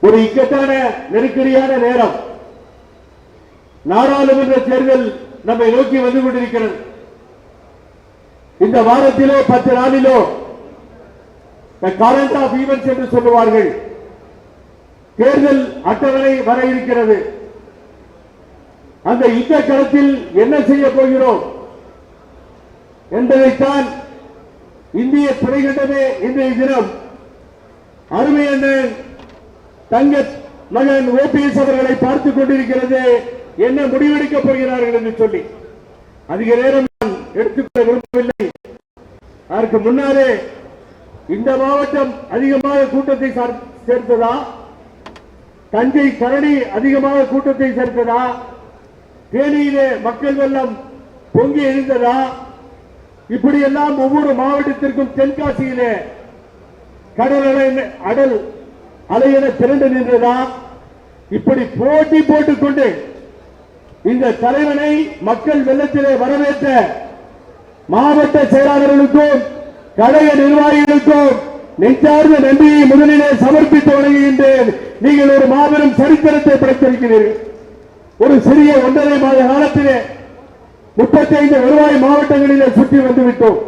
ஒரு இக்கட்டான நெருக்கடியான நேரம். நாடாளுமன்ற தேர்தல் நம்மை நோக்கி வந்து கொண்டிருக்கிறது. இந்த வாரத்திலோ 10 நாளிலோ கரண்ட் ஆஃப் ஈவென்ட்ஸ் என்று சொல்லுவார்கள், தேர்தல் அட்டவணை வர இருக்கிறது. அந்த யுத்த களத்தில் என்ன செய்ய போகிறோம் என்பதைத்தான் இந்திய துணைக்கண்டமே இன்றைய தினம் அருமையான தங்க மகன் ஓபிஎஸ் அவர்களை பார்த்துக் கொண்டிருக்கிறது. என்ன முடிவெடுக்கப் போகிறார்கள் என்று சொல்லி அதிக நேரம் நான் எடுத்துக்கொள்ள விரும்பவில்லை. அதற்கு முன்னாலே இந்த மாவட்டம் அதிகமாக கூட்டத்தை சேர்த்ததா, தஞ்சை கரணி அதிகமாக கூட்டத்தை சேர்த்ததா, தேனியிலே மக்கள் வெள்ளம் பொங்கி எழுந்ததா, இப்படியெல்லாம் ஒவ்வொரு மாவட்டத்திற்கும் தென்காசியிலே கடல் அலையென திரண்டு நின்றதா, இப்படி போட்டி போட்டுக்கொண்டு இந்த தலைவனை மக்கள் வெள்ளத்திலே வரவேற்ற மாவட்ட செயலாளர்களுக்கும் கழக நிர்வாகிகளுக்கும் நெஞ்சார்ந்த நன்றியை முதலிலே சமர்ப்பித்து வழங்குகின்றேன். நீங்கள் ஒரு மாபெரும் சரித்திரத்தை படைத்திருக்கிறீர்கள். ஒரு சிறிய 1.5 மாத காலத்திலே 35 வருவாய் மாவட்டங்களிலே சுற்றி வந்துவிட்டோம்.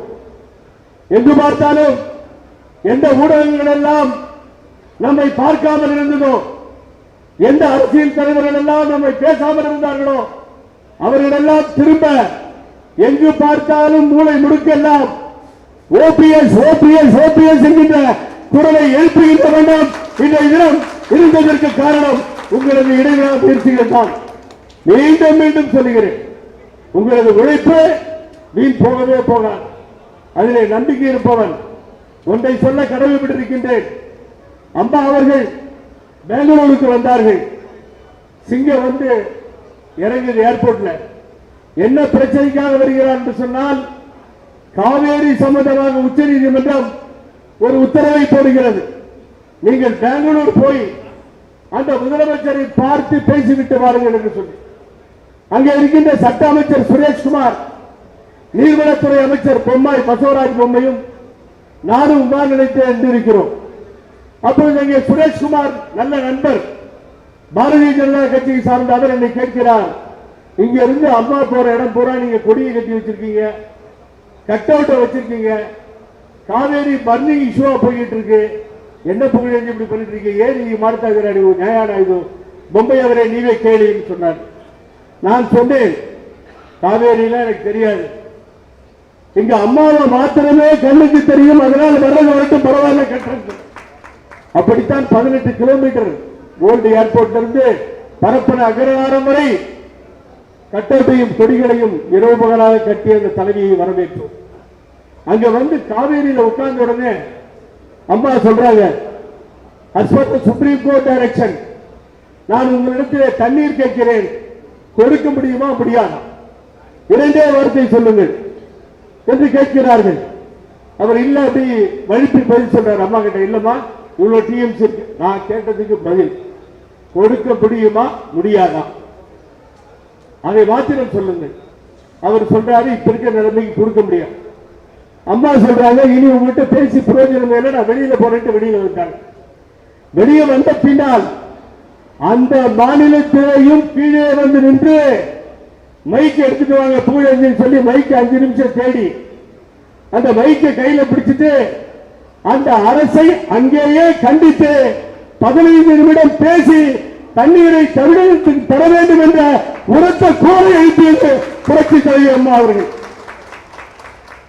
எங்கு பார்த்தாலும் எந்த ஊடகங்கள் எல்லாம் நம்மை பார்க்காமல் இருந்ததோ, எந்த அரசியல் தலைவர்கள் எல்லாம் நம்மை பேசாமல் இருந்தார்களோ, அவர்களெல்லாம் திரும்ப எங்கு பார்த்தாலும் மூளை முடுக்கெல்லாம் ஓபிஎஸ் ஓபிஎஸ் ஓபிஎஸ் என்கின்ற குரலை எழுப்புகின்ற வேண்டும் இன்றைய தினம் இருந்ததற்கு காரணம் உங்களது இடைவிழா முயற்சிகள் தான். மீண்டும் மீண்டும் சொல்லுகிறேன், உங்களது உழைப்பு வீண் போகவே போகாது. அதிலே நம்பிக்கை இருப்பவன் ஒன்றை சொல்ல கடமைப்பட்டிருக்கின்றேன். அம்மா அவர்கள் பெங்களூருக்கு வந்தார்கள். சிங்கம் வந்து இறங்கியது ஏர்போர்ட்ல. என்ன பிரச்சனைக்காக வருகிறார் என்று சொன்னால், காவேரி சம்பந்தமாக உச்ச நீதிமன்றம் ஒரு உத்தரவை போடுகிறது. நீங்கள் பெங்களூர் போய் அந்த முதலமைச்சரை பார்த்து பேசிவிட்டு வாருங்கள் என்று சொல்லி, அங்கே இருக்கின்ற சட்ட அமைச்சர் சுரேஷ்குமார், நீர்வளத்துறை அமைச்சர் பொம்மாய் பசவராஜ் பொம்மையும் நானும் விமான நிலையத்தில் இருந்திருக்கிறோம். அப்பொழுது அங்கே சுரேஷ்குமார் நல்ல நண்பர், பாரதிய ஜனதா கட்சியை சார்ந்த அவர் என்னை கேட்கிறார், இங்க இருந்து அம்மா போற இடம் பூரா நீங்க கொடியை கட்டி வச்சிருக்கீங்க, கட் அவுட்டை வச்சிருக்கீங்க, காவேரி பர்னிங் இஷ்யூவா போயிட்டு இருக்கு, என்ன புகழ் இப்படி பண்ணிட்டு இருக்கீங்க, ஏன் நீங்க மாறுத்தாகிறாரு நியாயான இது பொம்பை அவரை நீவே கேளுன்னு சொன்னார். நான் சொன்னேன், காவேரியில எனக்கு தெரியாது, இங்க அம்மாவை மாத்திரமே கண்ணுக்கு தெரியும், அதனால வர்றது வரட்டும் பரவாயில்ல கட்டுறது. அப்படித்தான் 18 கிலோமீட்டர் ஓல்டு ஏர்போர்ட்ல இருந்து பரப்பன அகரவாரம் வரை கட்டத்தையும் கொடிகளையும் இரவு பகலாக கட்டிய அந்த தலைவியை வரவேற்றோம். அங்க வந்து காவேரியில உட்கார்ந்த உடனே அம்மா சொல்றாங்க, as per the Supreme Court direction, நான் உங்களிடத்தில் தண்ணீர் கேட்கிறேன், கொடுக்க முடியுமா முடியாதா, 2 வார்த்தை சொல்லுங்கள் என்று கேட்கிறார்கள். அவர் இல்ல அப்படி வழித்து பதில் சொல்றார் அம்மா கிட்ட, இல்லம்மா இவ்வளவு டிஎம்சி இருக்கு, நான் கேட்டதுக்கு பதில் கொடுக்க முடியுமா முடியாதா, அதை மாத்திரம் சொல்லுங்கள். அவர் சொல்றாரு இப்ப இருக்க நிலைமைக்கு கொடுக்க முடியாது. அம்மா சொல்றாங்க, இனி உங்ககிட்ட பேசி பிரயோஜனம் இல்லை, நான் வெளியில போறேன். வெளியில வந்தாங்க. வெளியே வந்த பின்னால் அந்த மாநிலத்திலேயும் கீழே வந்து நின்று மைக் எடுத்துட்டு வாங்க புகழேந்தின்னு சொல்லி மைக் 5 நிமிஷம் தேடி அந்த மைக்கை கையில பிடிச்சிட்டு அந்த அரசை அங்கேயே கண்டித்து 15 நிமிடம் பேசி தண்ணீரை தமிழகத்துக்கு தர வேண்டும் என்ற உரத்த கோரை எழுப்பியது புரட்சி தலைவி அம்மா அவர்கள்.